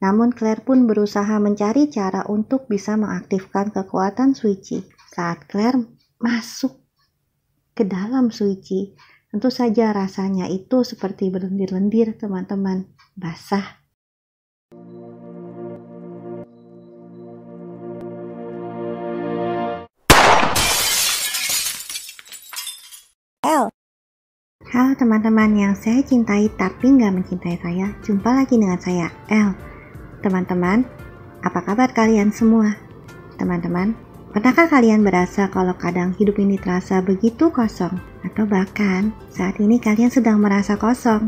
Namun Claire pun berusaha mencari cara untuk bisa mengaktifkan kekuatan Suici. Saat Claire masuk ke dalam Suici, tentu saja rasanya itu seperti berlendir-lendir, teman-teman, basah. Halo teman-teman yang saya cintai tapi nggak mencintai saya, jumpa lagi dengan saya, El. Teman-teman, apa kabar kalian semua? Teman-teman, pernahkah kalian berasa kalau kadang hidup ini terasa begitu kosong? Atau bahkan saat ini kalian sedang merasa kosong?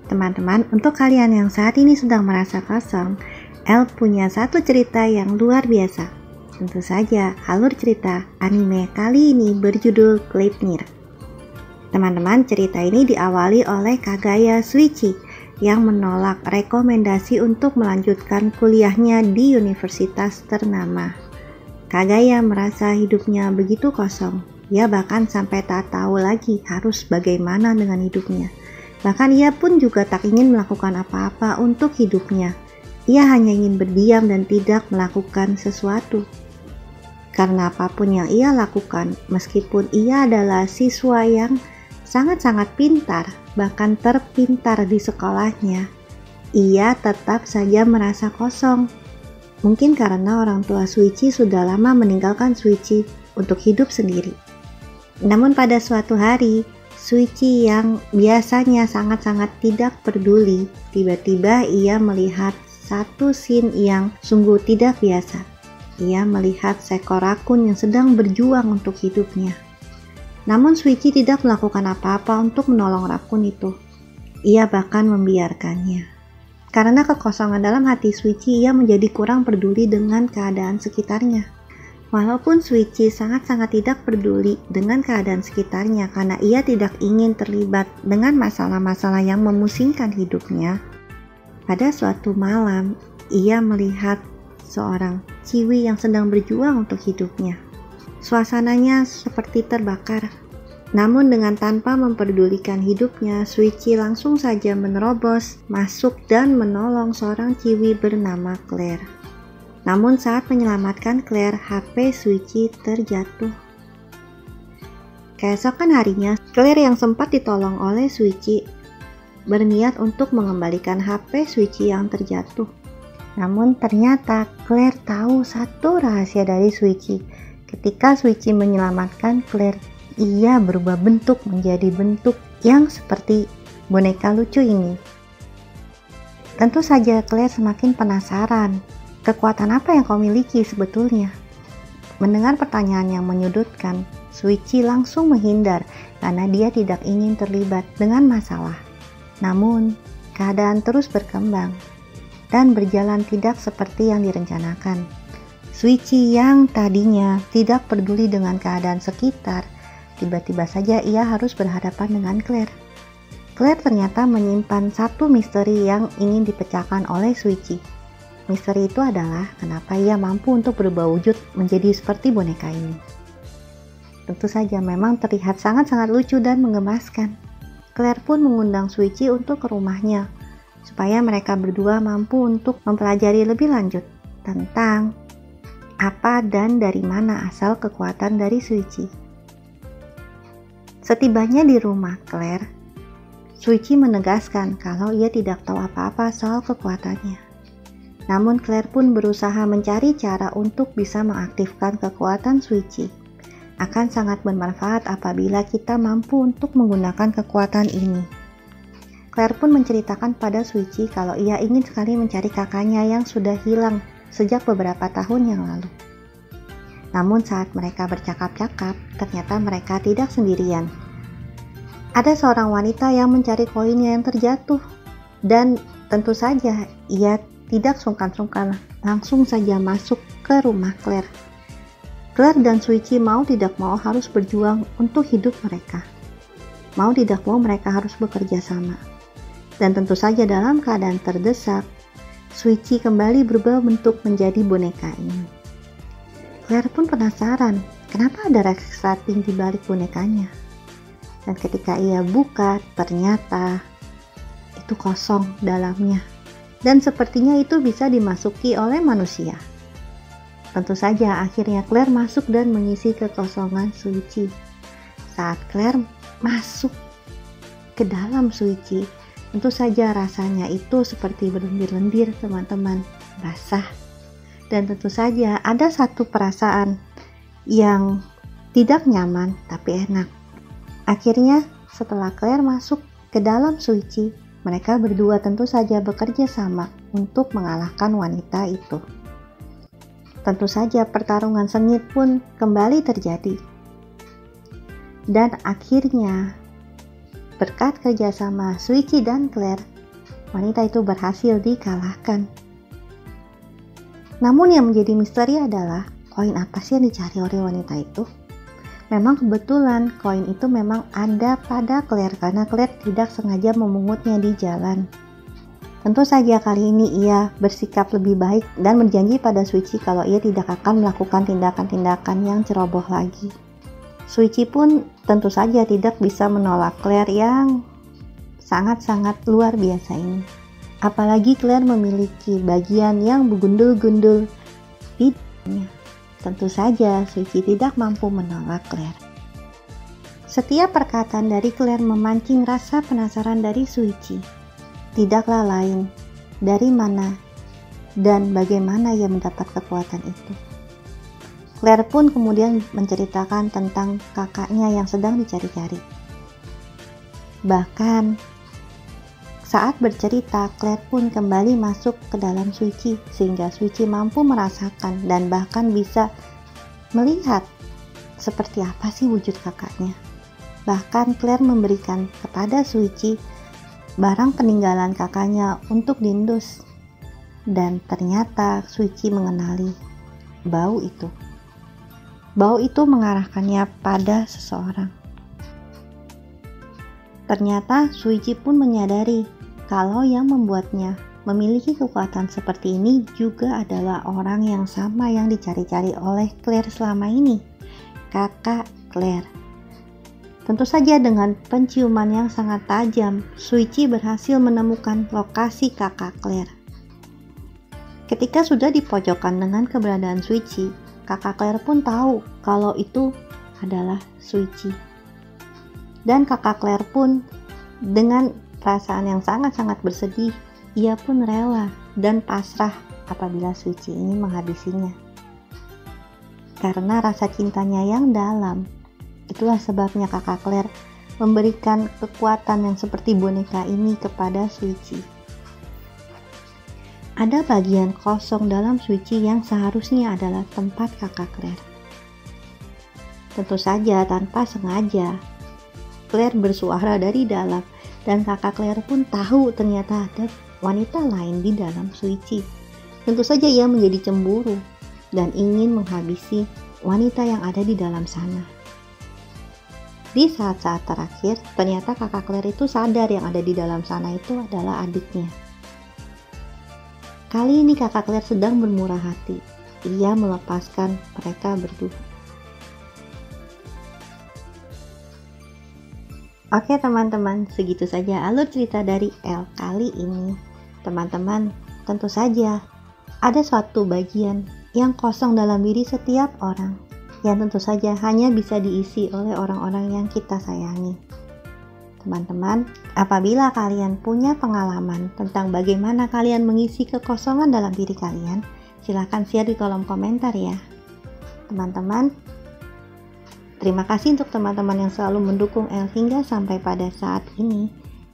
Teman-teman, untuk kalian yang saat ini sedang merasa kosong, El punya satu cerita yang luar biasa. Tentu saja, alur cerita anime kali ini berjudul Gleipnir. Teman-teman, cerita ini diawali oleh Kaguya Shuichi yang menolak rekomendasi untuk melanjutkan kuliahnya di universitas ternama. Kaguya merasa hidupnya begitu kosong. Ia bahkan sampai tak tahu lagi harus bagaimana dengan hidupnya. Bahkan ia pun juga tak ingin melakukan apa-apa untuk hidupnya. Ia hanya ingin berdiam dan tidak melakukan sesuatu. Karena apapun yang ia lakukan, meskipun ia adalah siswa yang sangat-sangat pintar, bahkan terpintar di sekolahnya, ia tetap saja merasa kosong. Mungkin karena orang tua Shuichi sudah lama meninggalkan Shuichi untuk hidup sendiri. Namun pada suatu hari, Shuichi yang biasanya sangat-sangat tidak peduli, tiba-tiba ia melihat satu scene yang sungguh tidak biasa. Ia melihat seekor rakun yang sedang berjuang untuk hidupnya. Namun Shuichi tidak melakukan apa-apa untuk menolong rakun itu. Ia bahkan membiarkannya. Karena kekosongan dalam hati Shuichi, ia menjadi kurang peduli dengan keadaan sekitarnya. Walaupun Shuichi sangat-sangat tidak peduli dengan keadaan sekitarnya karena ia tidak ingin terlibat dengan masalah-masalah yang memusingkan hidupnya. Pada suatu malam, ia melihat seorang ciwi yang sedang berjuang untuk hidupnya. Suasananya seperti terbakar. Namun dengan tanpa memperdulikan hidupnya, Shuichi langsung saja menerobos, masuk dan menolong seorang ciwi bernama Claire. Namun saat menyelamatkan Claire, HP Shuichi terjatuh. Keesokan harinya, Claire yang sempat ditolong oleh Shuichi berniat untuk mengembalikan HP Shuichi yang terjatuh. Namun ternyata Claire tahu satu rahasia dari Shuichi. Ketika Shuichi menyelamatkan Claire, ia berubah bentuk menjadi bentuk yang seperti boneka lucu ini. Tentu saja Claire semakin penasaran, kekuatan apa yang kau miliki sebetulnya? Mendengar pertanyaan yang menyudutkan, Shuichi langsung menghindar karena dia tidak ingin terlibat dengan masalah. Namun, keadaan terus berkembang dan berjalan tidak seperti yang direncanakan. Shuichi yang tadinya tidak peduli dengan keadaan sekitar, tiba-tiba saja ia harus berhadapan dengan Claire. Claire ternyata menyimpan satu misteri yang ingin dipecahkan oleh Shuichi. Misteri itu adalah kenapa ia mampu untuk berubah wujud menjadi seperti boneka ini. Tentu saja memang terlihat sangat-sangat lucu dan menggemaskan. Claire pun mengundang Shuichi untuk ke rumahnya, supaya mereka berdua mampu untuk mempelajari lebih lanjut tentang apa dan dari mana asal kekuatan dari Shuichi. Setibanya di rumah Claire, Shuichi menegaskan kalau ia tidak tahu apa-apa soal kekuatannya. Namun Claire pun berusaha mencari cara untuk bisa mengaktifkan kekuatan Shuichi. Akan sangat bermanfaat apabila kita mampu untuk menggunakan kekuatan ini. Claire pun menceritakan pada Shuichi kalau ia ingin sekali mencari kakaknya yang sudah hilang sejak beberapa tahun yang lalu. Namun saat mereka bercakap-cakap, ternyata mereka tidak sendirian. Ada seorang wanita yang mencari koinnya yang terjatuh, dan tentu saja ia tidak sungkan-sungkan langsung saja masuk ke rumah Claire. Claire dan Shuichi mau tidak mau harus berjuang untuk hidup mereka. Mau tidak mau mereka harus bekerja sama. Dan tentu saja dalam keadaan terdesak, Shuichi kembali berubah bentuk menjadi boneka ini. Claire pun penasaran, kenapa ada resleting di balik bonekanya? Dan ketika ia buka, ternyata itu kosong dalamnya. dan sepertinya itu bisa dimasuki oleh manusia. Tentu saja akhirnya Claire masuk dan mengisi kekosongan Shuichi. Saat Claire masuk ke dalam Shuichi, tentu saja rasanya itu seperti berlendir-lendir teman-teman, basah. Dan tentu saja ada satu perasaan yang tidak nyaman tapi enak. Akhirnya setelah Claire masuk ke dalam Shuichi, mereka berdua tentu saja bekerja sama untuk mengalahkan wanita itu. Tentu saja pertarungan sengit pun kembali terjadi. Dan akhirnya berkat kerjasama Shuichi dan Claire, wanita itu berhasil dikalahkan. Namun yang menjadi misteri adalah koin apa sih yang dicari oleh wanita itu? Memang kebetulan koin itu memang ada pada Claire karena Claire tidak sengaja memungutnya di jalan. Tentu saja kali ini ia bersikap lebih baik dan berjanji pada Shuichi kalau ia tidak akan melakukan tindakan-tindakan yang ceroboh lagi. Shuichi pun tentu saja tidak bisa menolak Claire yang sangat-sangat luar biasa ini. Apalagi Claire memiliki bagian yang bergundul-gundul di dalamnya. Tentu saja Shuichi tidak mampu menolak Claire. Setiap perkataan dari Claire memancing rasa penasaran dari Shuichi. Tidaklah lain dari mana dan bagaimana ia mendapat kekuatan itu. Claire pun kemudian menceritakan tentang kakaknya yang sedang dicari-cari. Bahkan saat bercerita, Claire pun kembali masuk ke dalam Shuichi sehingga Shuichi mampu merasakan dan bahkan bisa melihat seperti apa sih wujud kakaknya. Bahkan Claire memberikan kepada Shuichi barang peninggalan kakaknya untuk diendus, dan ternyata Shuichi mengenali bau itu. Bau itu mengarahkannya pada seseorang. Ternyata Shuichi pun menyadari kalau yang membuatnya memiliki kekuatan seperti ini juga adalah orang yang sama yang dicari-cari oleh Claire selama ini, kakak Claire. Tentu saja dengan penciuman yang sangat tajam, Shuichi berhasil menemukan lokasi kakak Claire. Ketika sudah dipojokkan dengan keberadaan Shuichi, kakak Claire pun tahu kalau itu adalah Shuichi. Dan kakak Claire pun dengan perasaan yang sangat-sangat bersedih, ia pun rela dan pasrah apabila Shuichi ini menghabisinya. Karena rasa cintanya yang dalam, itulah sebabnya kakak Claire memberikan kekuatan yang seperti boneka ini kepada Shuichi. Ada bagian kosong dalam Shuichi yang seharusnya adalah tempat kakak Claire. Tentu saja tanpa sengaja, Claire bersuara dari dalam dan kakak Claire pun tahu ternyata ada wanita lain di dalam Shuichi. Tentu saja ia menjadi cemburu dan ingin menghabisi wanita yang ada di dalam sana. Di saat-saat terakhir, ternyata kakak Claire itu sadar yang ada di dalam sana itu adalah adiknya. Kali ini kakak Claire sedang bermurah hati. Ia melepaskan mereka berdua. Oke teman-teman, segitu saja alur cerita dari Elle kali ini. Teman-teman, tentu saja ada suatu bagian yang kosong dalam diri setiap orang, yang tentu saja hanya bisa diisi oleh orang-orang yang kita sayangi. Teman-teman, apabila kalian punya pengalaman tentang bagaimana kalian mengisi kekosongan dalam diri kalian, silahkan share di kolom komentar ya. Teman-teman, terima kasih untuk teman-teman yang selalu mendukung Elle hingga sampai pada saat ini.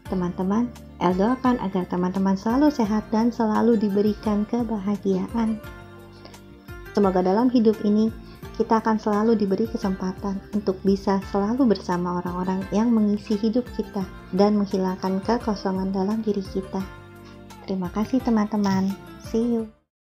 Teman-teman, Elle doakan agar teman-teman selalu sehat dan selalu diberikan kebahagiaan. Semoga dalam hidup ini kita akan selalu diberi kesempatan untuk bisa selalu bersama orang-orang yang mengisi hidup kita dan menghilangkan kekosongan dalam diri kita. Terima kasih teman-teman. See you.